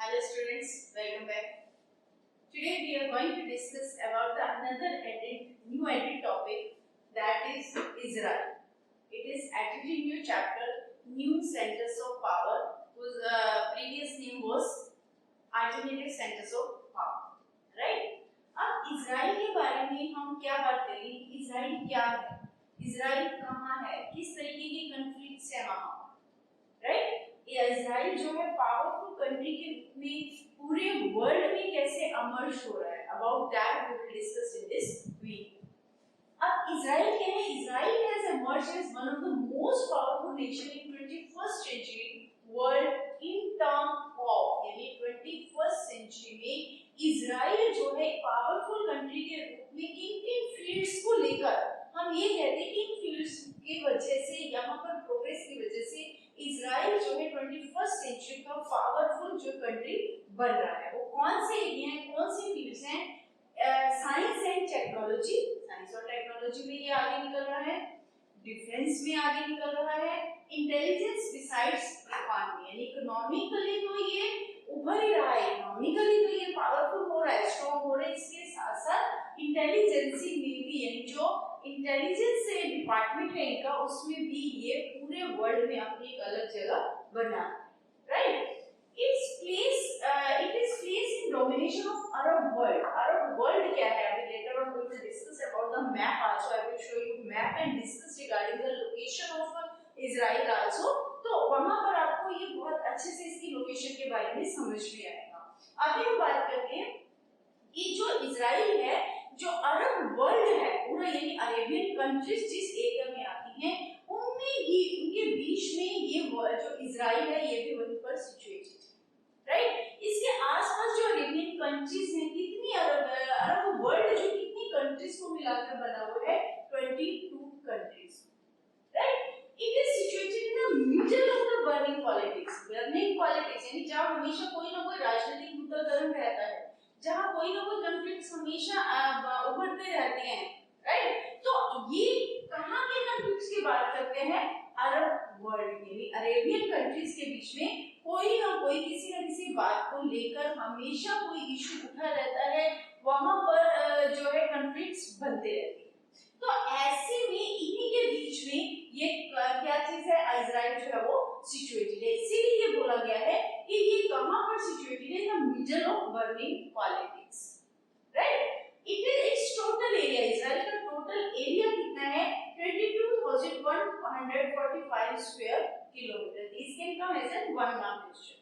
Hello students, welcome back. Today we are going to discuss about new added topic, that is Israel. It is added in new chapter, New Centers of Power, whose previous name was Alternative Centers of Power. Right? अब Israel के बारे में हम क्या बात करेंगे? Israel क्या है? इजराइल कहाँ है? किस तरीके की कन्फ्लिक्ट है वहाँ? राइट? इजराइल जो है पावरफुल कंट्री के रूप में पूरे वर्ल्ड में कैसे अमर्ज हो रहा है, about that we will discuss in this video. अब इजराइल क्या है? Israel has emerged as one of the most powerful nation in 21st century world in term of, यानी 21st century में इजराइल जो है पावरफुल कंट्री के रूप में किन-किन फील्ड्स को लेकर हम ये कहते हैं कि इन फील्ड्स की वजह से, यहाँ पर प्रोग्रेस की वजह से इजराइल जो है 21st सेंचुरी का पावरफुल जो कंट्री बन रहा है. वो कौन से एरिया हैं, कौन सी फील्ड्स हैं? साइंस एंड टेक्नोलॉजी, साइंस और टेक्नोलॉजी में ये आगे निकल रहा है, डिफेंस में आगे निकल रहा है, इंटेलिजेंस बिसाइड्स इकोनॉमी, यानी इकोनॉमिकली तो ये उभर ही रहा है, इकोनॉमिकली तो ये पावरफुल हो रहा है, स्ट्रॉन्ग हो रहा है. इसके साथ साथ इंटेलिजेंसी में भी, यानी जो इंटेलिजेंस से डिपार्टमेंट है इनका, उसमें भी ये पूरे वर्ल्ड में अपनी एक अलग जगह बना, right? It is placed in domination of Arab world. Arab world क्या है? अभी later on we will discuss about the map also. I will show you map and discuss regarding the location of Israel also. तो वहाँ पर आपको ये बहुत अच्छे से इसकी लोकेशन के बारे में समझ में आएगा. अभी हम बात करते हैं कि जो इजराइल है, जो अरब वर्ल्ड है पूरा, यानी अरेबियन कंट्रीज जिस एरिया में आती हैं, उनमें ही उनके बीच में ये जो इजराइल है ये भी वहीं पर सिचुएटेड, राइट? इसके आसपास जो अरेबियन कंट्रीज हैं, कितनी अरब वर्ल्ड जो कितनी कंट्रीज को मिलाकर बना हुआ है? 22 countries, right? It is situated in the middle of the burning politics. Burning politics यानी जहां हमेशा कोई ना कोई राजनीतिक मुद्दा गर्म रहता है, जहां कोई ना कोई कॉन्फ्लिक्ट्स हमेशा उभरते रहते हैं, राइट? तो ये कहां के कॉन्फ्लिक्ट्स की बात करते हैं? अरब वर्ल्ड, यानी अरेबियन कंट्रीज के बीच में कोई ना कोई किसी न किसी बात को लेकर हमेशा कोई इशू उठा रहता है, वहां पर जो है कॉन्फ्लिक्ट्स बनते रहते हैं. तो ऐसे में इन्हीं के बीच में ये क्या चीज है? इजराइल जो है वो सिचुएटेड है. इसीलिए ये बोला गया है कि ये कहां पर सिचुएटेड है? In the middle of burning politics, right? It is its total area, Israel का टोटल एरिया कितना है? 22,145 square kilometre. This can come as an one mark question.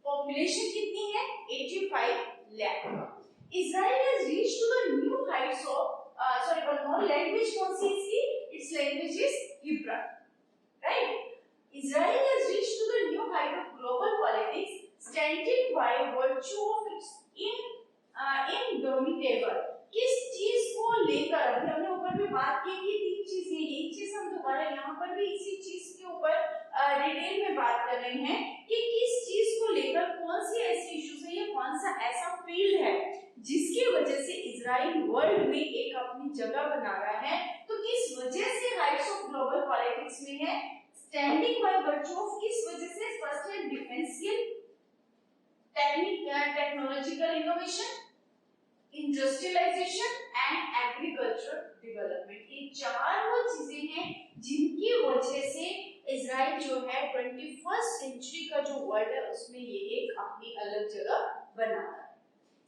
Population कितनी है? 85 lakh. Israel has reached to the new heights of one more language कौन सी इसकी? Its language is Hebrew, right? Israel has reached to the new height of global politics, standing by virtue of its indomitable. किस चीज को लेकर? अभी हमने ऊपर भी बात की कि तीन चीजें, एक चीज हम दोबारा यहाँ पर भी इसी चीज के ऊपर डिटेल में बात कर रहे हैं कि किस चीज को लेकर, कौन सी ऐसी इश्यूज है, ये कौन सा ऐसा फील्ड है जिसकी वजह से इजराइल वर्ल्ड में एक अपनी जगह बना रहा है. तो किस वजह से हाइट्स ऑफ ग्लोबल पॉलिटिक्स में है? स्टैंडिंग बाय वर्च्यू ऑफ, किस वजह से? फर्स्ट है differential, technological innovation, industrialization and agriculture development. ये चार वो चीजें हैं जिनकी वजह से इजराइल जो है 21st सेंचुरी का जो वर्ल्ड है उसमें ये एक अपनी अलग जगह बना रहा है.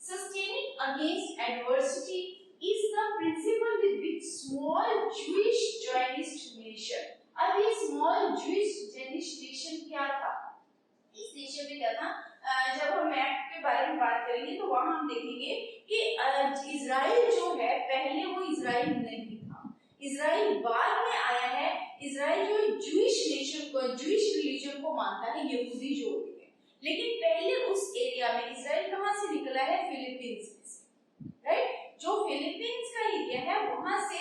Sustaining against adversity is the principle with which small Jewish Zionist nation. अब ये small Jewish Zionist nation क्या था? इस नेशन में क्या था? जब हम मैप के बारे में बात करेंगे तो वहां हम देखेंगे कि इजराइल जो है पहले वो इजराइल नहीं था, इजराइल बाद में आया है. इजराइल जो जूइश नेशन को, जूइश रिलीजन को मानता है, यहूदी जो होते हैं, लेकिन पहले उस एरिया में इजराइल कहां से निकला है? फिलीपींस से, राइट? जो फिलीपींस का एरिया है वहां से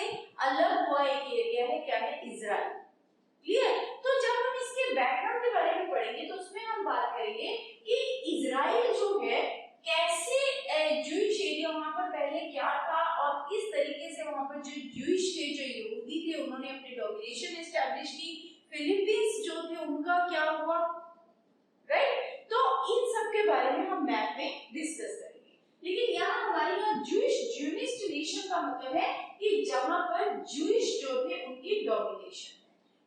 अलग हुआ एक एरिया है, क्या है? इजराइल. क्लियर? तो जब हम इसके बैकग्राउंड के बारे में पढ़ेंगे तो उसमें हम बात करेंगे कि इजराइल जो है कैसे जूइश एरिया वहां पर पहले क्या था और किस तरीके से वहां पर जो जूइश थे, जो यहूदी थे, उन्होंने अपनी डोमिनेशन एस्टैब्लिश की. फिलीपींस जो थे उनका क्या हुआ, राइट? तो इन सब के बारे में हम मैप में डिस्कस करेंगे। लेकिन यहाँ हमारे यहाँ जूइश ज्यूनिस्ट नेशन का मतलब है कि जहाँ पर जूइश जो थे उनकी डोमिनेशन है।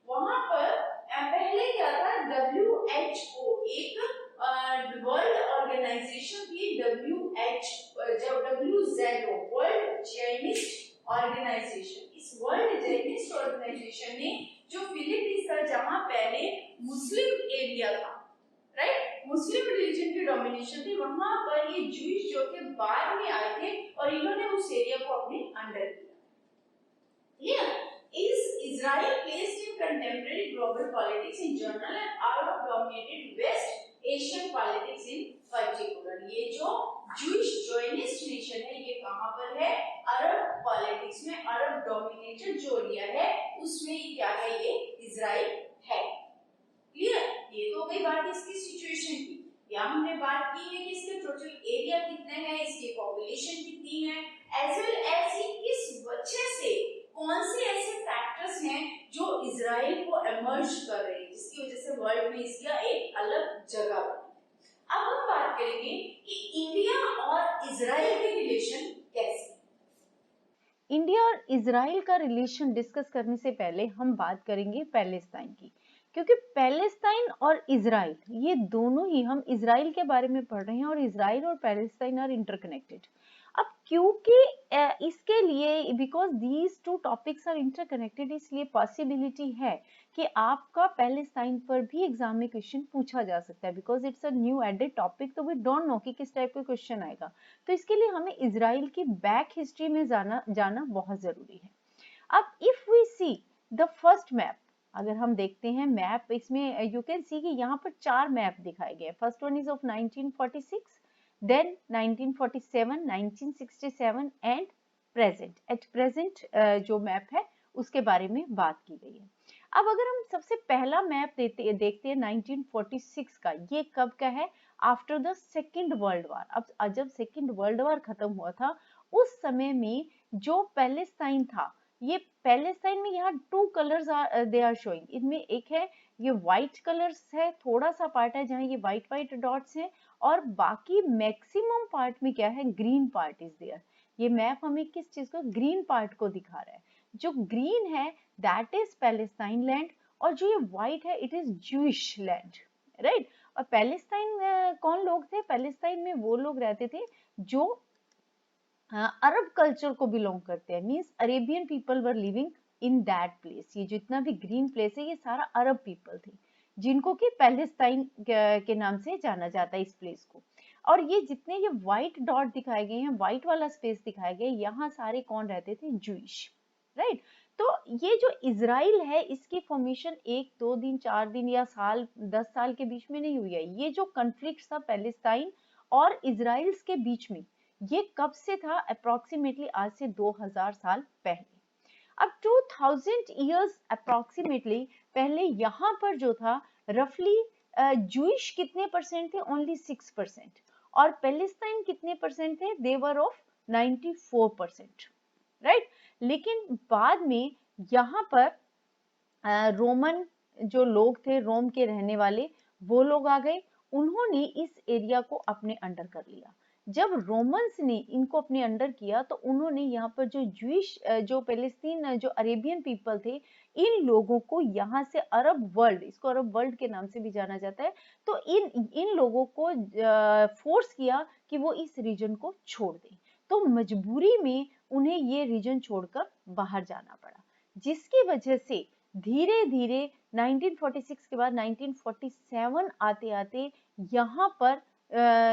वहां पर पहले क्या था, WHO एक वर्ल्ड ऑर्गेनाइजेशन थी, WZO वर्ल्ड जायनिस्ट ऑर्गेनाइजेशन। इस वर्ल्ड जायनिस्ट ऑर्गेनाइजेशन ने जो फिलीपींस था जहां पहले मुस्लिम एरिया था, राइट, मुस्लिम रिलीजन की डोमिनेशन थी, वहां पर ये जूइश जो थे बाद में आए थे और इन्होंने उस एरिया को अपने अंडर किया। Is Israel placed in contemporary global politics in general and Arab-dominated West Asian politics in particular? ये जो Jewish Zionist nation है ये कहाँ पर है? अरब पॉलिटिक्स में, अरब डोमिनेटेड जो एरिया है उसमें ये क्या है, ये इजराइल है। क्लियर? ये तो गई बात इसकी सिचुएशन की। यहाँ हमने बात की है कि इसके टोटल एरिया कितने हैं, इसकी पॉपुलेशन कितनी है, एज वेल एज किस वजह से, कौन से ऐसे फैक्टर्स हैं जो इजराइल को एमर्ज कर रहे हैं, जिसकी वजह से वर्ल्ड में इसका एक अलग जगह बनी। अब हम बात करेंगे कि इंडिया और इजराइल के रिलेशन कैसे। इंडिया और इजराइल का रिलेशन डिस्कस करने से पहले हम बात करेंगे पैलेस्टाइन की, क्योंकि पैलेस्टाइन और इजराइल ये दोनों ही, हम इजराइल के बारे में पढ़ रहे हैं और इजराइल और पैलेस्टाइन आर इंटरकनेक्टेड। अब क्योंकि इसके लिए, because these two topics are interconnected, इसलिए पॉसिबिलिटी है कि आपका पैलेस्टाइन पर भी एग्जाम में क्वेश्चन पूछा जा सकता है, because it's a new added topic, तो वी डोंट नो कि किस टाइप का क्वेश्चन आएगा। तो इसके लिए हमें इजराइल की बैक हिस्ट्री में जाना बहुत जरूरी है। अब if we see the first map, अगर हम देखते हैं मैप, इसमें यू कैन सी कि यहाँ पर 4 मैप दिखाए गए। First one is of 1946, then 1947, 1967 and present. At present जो मैप है उसके बारे में बात की गई है। अब अगर हम सबसे पहला मैप देखते हैं 1946 का, ये कब का है? After the second world war. अब जब सेकेंड वर्ल्ड वार खत्म हुआ था उस समय में जो पैलेस्टाइन था, ये पैलेस्टाइन में यहाँ 2 कलर्स दे आर शोइंग। इनमें एक है ये व्हाइट कलर्स है, थोड़ा सा पार्ट है जहाँ ये व्हाइट व्हाइट डॉट्स हैं, और बाकी मैक्सिमम पार्ट में क्या है, ग्रीन पार्ट इज देयर। ये मैप हमें किस चीज को, ग्रीन पार्ट को दिखा रहा है। जो ग्रीन है दैट इज पैलेस्टाइन लैंड, और जो ये व्हाइट है it is Jewish land, right. और पैलेस्टाइन कौन लोग थे? पैलेस्टाइन में वो लोग रहते थे जो अरब कल्चर को बिलोंग करते हैं, means Arabian people were living in that place. ये जितना भी ग्रीन प्लेस है ये सारा अरब पीपल थे, जिनको कि पैलेस्टाइन के नाम से जाना जाता है इस प्लेस को। और ये जितने ये व्हाइट डॉट दिखाए गए हैं, व्हाइट वाला स्पेस दिखाए गए, यहाँ सारे कौन रहते थे? Jewish, right. तो ये जो इजराइल है इसकी फॉर्मेशन 1, 2 दिन, 4 दिन या साल, 10 साल के बीच में नहीं हुई है। ये जो कॉन्फ्लिक्ट था पैलेस्टाइन और इजराइल के बीच में, ये कब से था? अप्रोक्सीमेटली आज से 2000 साल पहले। अब 2000 इयर्स अप्रोक्सीमेटली पहले यहाँ पर जो था रफली जूइश कितने परसेंट थे? ओनली 6%। और पैलेस्टाइन कितने परसेंट थे? They were of 94%, right. लेकिन बाद में यहाँ पर रोमन जो लोग थे, रोम के रहने वाले, वो लोग आ गए, उन्होंने इस एरिया को अपने अंडर कर लिया। जब रोमन्स ने इनको अपने अंडर किया तो उन्होंने यहाँ पर जो ज्यूइश, जो पैलेस्टीन, जो अरेबियन पीपल थे, इन लोगों को यहाँ से अरब वर्ल्ड, इसको अरब वर्ल्ड के नाम से भी जाना जाता है, तो इन लोगों को फोर्स किया कि वो इस रीजन को छोड़ दें। तो मजबूरी में उन्हें ये रीजन छोड़कर बाहर जाना पड़ा, जिसकी वजह से धीरे धीरे 1946 के बाद 1947 आते आते यहाँ पर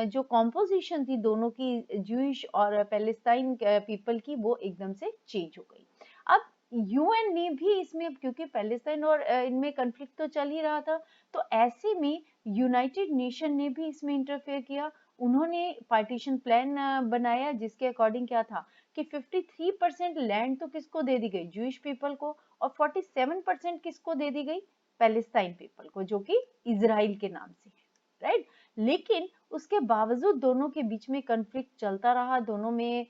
जो कॉम्पोजिशन थी दोनों की, ज्यूइश और पैलेस्टाइन पीपल की, वो एकदम से चेंज हो गई। अब यूएन ने भी इसमें, क्योंकि पैलेस्टाइन और इनमें कन्फ्लिक्ट तो चल ही रहा था, तो ऐसे में यूनाइटेड नेशन ने भी इसमें इंटरफेयर किया। उन्होंने पार्टीशन प्लान बनाया, जिसके अकॉर्डिंग क्या था कि 53% लैंड तो किसको दे दी गई? ज्यूइश पीपल को, और 47% किसको दे दी गई? पैलेस्टाइन पीपल को, जो कि इजराइल के नाम से है, राइट। लेकिन उसके बावजूद दोनों के बीच में कन्फ्लिक्ट चलता रहा, दोनों में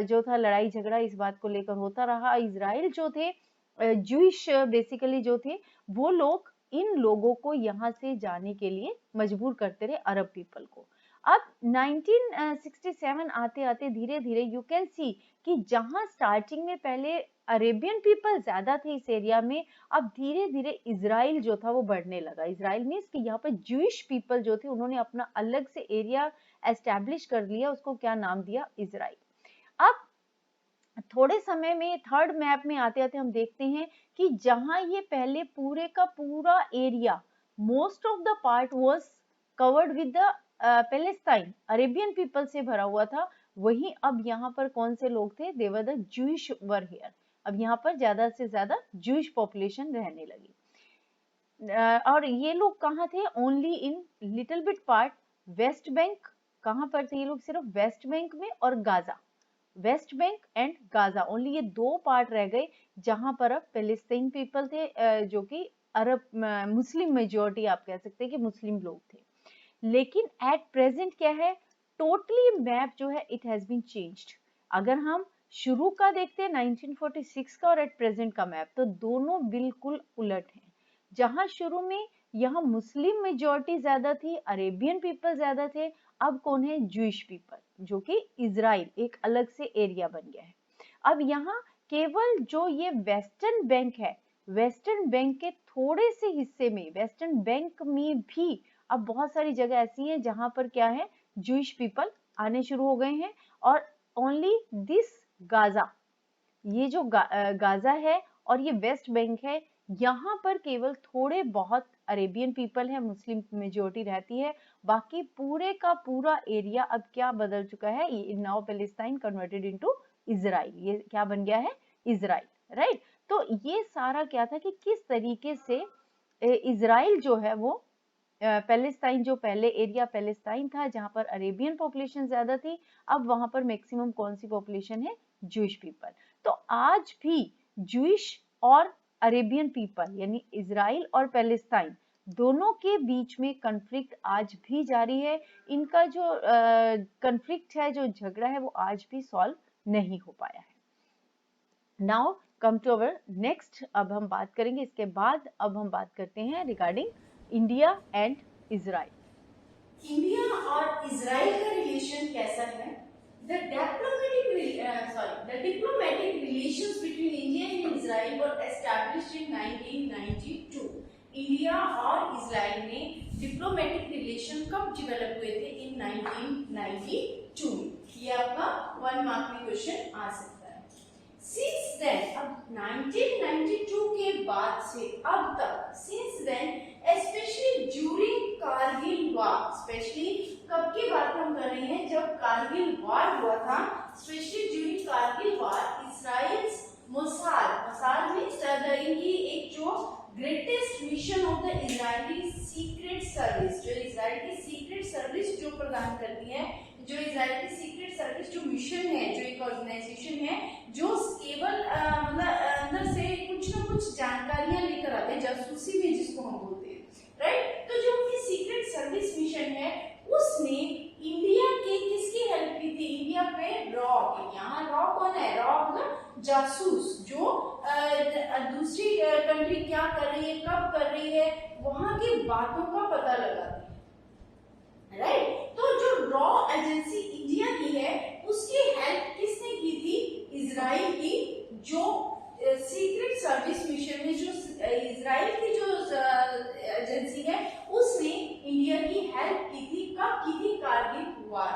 जो था लड़ाई झगड़ा इस बात को लेकर होता रहा। इजराइल जो थे, ज्यूइश बेसिकली जो थे, वो लोग इन लोगों को यहाँ से जाने के लिए मजबूर करते रहे, अरब पीपल को। अब 1967 आते आते धीरे धीरे यू कैन सी कि जहां स्टार्टिंग में पहले अरेबियन पीपल ज्यादा थे इस एरिया में, अब धीरे धीरे इजराइल जो था वो बढ़ने लगा। इजराइल मीन्स कि यहाँ पर ज्यूइश पीपल जो थे उन्होंने अपना अलग से एरिया एस्टैब्लिश कर लिया, उसको क्या नाम दिया, इजराइल। अब थोड़े समय में थर्ड मैप में आते आते हम देखते हैं कि जहां ये पहले पूरे का पूरा area, most of the part was covered with the Palestine, Arabian people से भरा हुआ था, वहीं अब यहाँ पर कौन से लोग थे, they were the Jewish were here. अब यहाँ पर ज्यादा से ज्यादा ज्यूइश पॉपुलेशन रहने लगी। और ये लोग कहाँ थे, only in little bit part West Bank. कहाँ पर थे ये लोग, सिर्फ वेस्ट बैंक में और Gaza, West Bank and Gaza, only ये दो पार्ट रह गए जहां पर अब पैलेस्टाइन पीपल थे, जो कि अरब मुस्लिम मेजॉरिटी आप कह सकते हैं कि मुस्लिम लोग थे। लेकिन एट प्रेजेंट क्या है, टोटली मैप जो है इट हैज बीन चेंज्ड। अगर हम शुरू का देखते हैं 1946 का और एट प्रेजेंट का मैप, तो दोनों बिल्कुल उलट हैं। जहां शुरू में यहाँ मुस्लिम मेजॉरिटी ज्यादा थी, अरेबियन पीपल ज्यादा थे, अब कौन है, ज्यूइश पीपल, जो कि इजराइल एक अलग से एरिया बन गया है। अब यहाँ केवल जो ये वेस्टर्न बैंक है, वेस्टर्न बैंक के थोड़े से हिस्से में, वेस्टर्न बैंक में भी अब बहुत सारी जगह ऐसी हैं जहां पर क्या है, ज्यूइश पीपल आने शुरू हो गए हैं। और ओनली दिस गाजा, ये जो गाजा है और ये वेस्ट बैंक है, यहाँ पर केवल थोड़े बहुत अरेबियन पीपल है, मुस्लिम मेजोरिटी रहती है, बाकी पूरे का पूरा एरिया अब क्या बदल चुका है, now Palestine converted into Israel, ये क्या बन गया है, इजराइल, राइट। तो ये सारा क्या था कि किस तरीके से इजराइल जो है वो पैलेस्टाइन, जो पहले एरिया पैलेस्टाइन था जहां पर अरेबियन पॉपुलेशन ज्यादा थी, अब वहां पर मैक्सिमम कौन सी पॉपुलेशन है, ज्यूइश पीपल। तो आज भी ज्यूइश और अरेबियन पीपल यानी इजराइल और पैलेस्टाइन दोनों के बीच में कन्फ्लिक्ट आज भी जारी है। इनका जो कन्फ्लिक्ट है, जो झगड़ा है, वो आज भी सॉल्व नहीं हो पाया है। Now come to our next, अब हम बात करेंगे इसके बाद, अब हम बात करते हैं regarding India and Israel. India और इजराइल का रिलेशन कैसा है? The diplomatic relations between India and Israel were established in 1992. India और इजराइल में डिप्लोमेटिक रिलेशन कब डेवलप हुए थे? इन 1992। ये आपका 1 मार्क में क्वेश्चन आ सकता है। Since then, अब 1992 के बाद से अब तक, since then, especially during Kargil war, specially कब की बात हम कर रहे हैं, जब कारगिल वॉर हुआ था, specially during Kargil war, Israel's Mossad means इनकी एक जो greatest mission of the Israeli secret service, जो इजराइल की सीक्रेट सर्विस जो प्रदान करती है, जो इजराइल की सीक्रेट सर्विस जो मिशन है, जो एक ऑर्गेनाइजेशन है जो केवल मतलब अंदर से कुछ ना कुछ जानकारियां लेकर आते हैं, जासूसी में जिसको हम बोलते हैं, राइट। तो जो उनकी सीक्रेट सर्विस मिशन है उसने इंडिया के किसकी हेल्प की थी? इंडिया पे रॉ, यहाँ रॉ कौन है? रॉ मतलब जासूस, जो दूसरी कंट्री क्या कर रही है, कब कर रही है, वहां की बातों का पता लगाती है, राइट। तो जो रॉ एजेंसी इंडिया की है उसकी हेल्प किसने की थी? इजराइल की जो सीक्रेट सर्विस मिशन में, जो इजराइल की जो एजेंसी है उसने इंडिया की हेल्प की थी। कब की थी? कारगिल वॉर।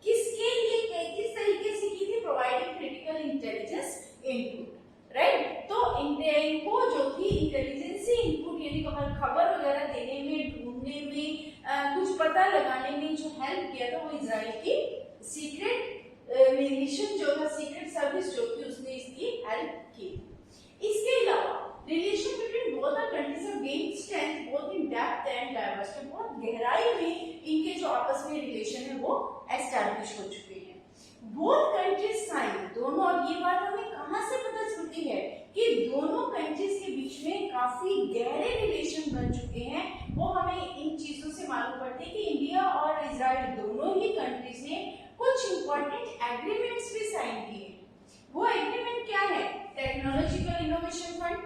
किसके लिए, किस तरीके से की थी? Providing critical intelligence input, right. तो इनको जो थी इंटेलिजेंसी इनपुट यानी खबर वगैरह देने में, ढूंढने में, कुछ पता लगाने में जो हेल्प किया था वो इजराइल की सीक्रेट मिशन जो था, सीक्रेट सर्विस जो थी, उसने इसकी हेल्प की। इसके अलावा relation between both the countries have gained strength both in depth and diversity, बहुत गहराई में इनके जो आपस में रिलेशन है वो एस्टैब्लिश हो चुके हैं। बोथ कंट्रीज साइन, दोनों, और ये बात हमें कहां से पता चलती है कि दोनों कंट्रीज के बीच में काफी गहरे रिलेशन बन चुके हैं, वो हमें इन चीजों से मालूम पड़ती है कि इंडिया और इजराइल दोनों ही कंट्रीज ने कुछ इंपॉर्टेंट एग्रीमेंट्स भी साइन किए। वो एग्रीमेंट क्या है? टेक्नोलॉजिकल इनोवेशन फंड,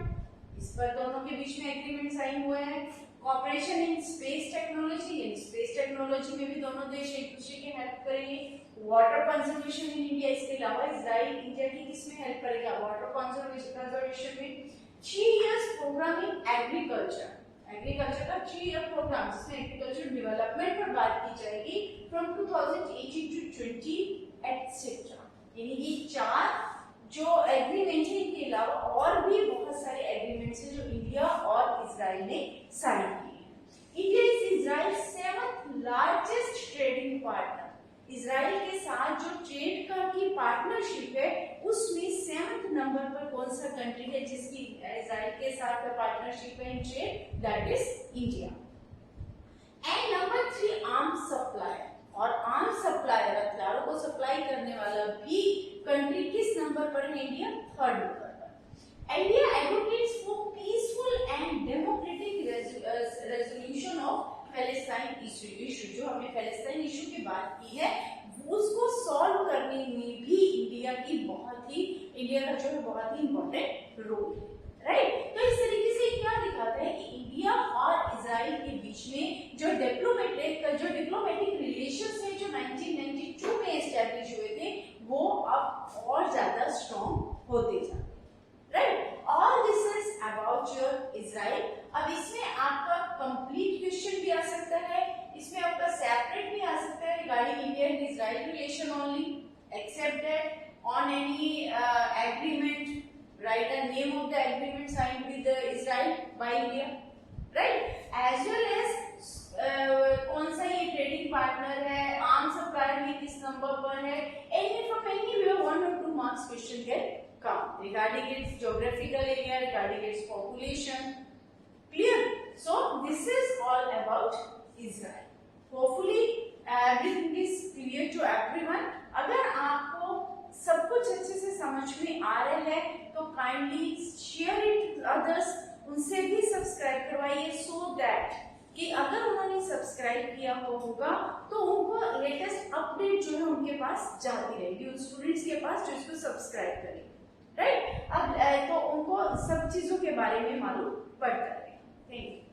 इस पर दोनों के बीच में एग्रीमेंट साइन हुए हैं। Cooperation in space technology, in space technology में भी दोनों देश एक दूसरे की हेल्प करेंगे। वाटर कंजर्वेशन इन इंडिया, इसके अलावा इजराइल इंडिया की किसमें हेल्प करेगा, वाटर कंजर्वेशन में। 3 years programme in agriculture, agriculture का 3 year प्रोग्राम जिसमें एग्रीकल्चर डेवलपमेंट पर बात की जाएगी फ्रॉम 2018 to 20 एटसेट्रा। यानी ये 4 जो एग्रीमेंट है, इनके अलावा और भी बहुत सारे एग्रीमेंट्स हैं जो इंडिया और इजराइल ने साइन किए हैं। India is Israel 7th largest trading partner. Israel के साथ जो ट्रेड का की पार्टनरशिप है उसमें 7th नंबर पर कौन सा कंट्री है जिसकी इजराइल के साथ पार्टनरशिप है in trade, that is India. And number 3 arms supplier, और आर्म्स सप्लायर हथियारों को सप्लाई करने वाला भी कंट्री किस नंबर पर है, इंडिया 3rd नंबर पर। India advocates for peaceful and democratic resolution of Palestine issue. जो हमने पैलेस्टाइन इशू की बात की है उसको सॉल्व करने में भी इंडिया का जो है बहुत ही इंपॉर्टेंट रोल है, राइट। तो इस तरीके से क्या दिखाता है कि इंडिया और इजराइल के बीच में जो डिप्लोमेटिक रिलेशंस है जो 1992 में एस्टैब्लिश हुए थे वो अब और ज्यादा स्ट्रॉन्ग होते जा रहे, right. All this is about your Israel. अब इसमें आपका कंप्लीट क्वेश्चन भी आ सकता है, इसमें आपका सेपरेट भी आ सकता है regarding India and Israel relation only, except that on any agreement write the name of the agreement signed with Israel by India, right, as well as कौन सा ये ट्रेडिंग पार्टनर है, आर्म सप्लायर भी किस नंबर पर है, any from anywhere 1 or 2 marks question can come regarding its geographical area, regarding its population, clear. So this is all about Israel. Hopefully everything is clear to everyone. अगर आपको सब कुछ अच्छे से समझ में आ रहा है तो kindly share it with others, उनसे भी सब्सक्राइब करवाइए सो दैट कि अगर उन्होंने सब्सक्राइब किया होगा तो उनको लेटेस्ट अपडेट जो है उनके पास जाती रहेगी, उन स्टूडेंट्स के पास जो इसको सब्सक्राइब करेंगे, राइट। अब तो उनको सब चीजों के बारे में मालूम पड़ता है। Thank you.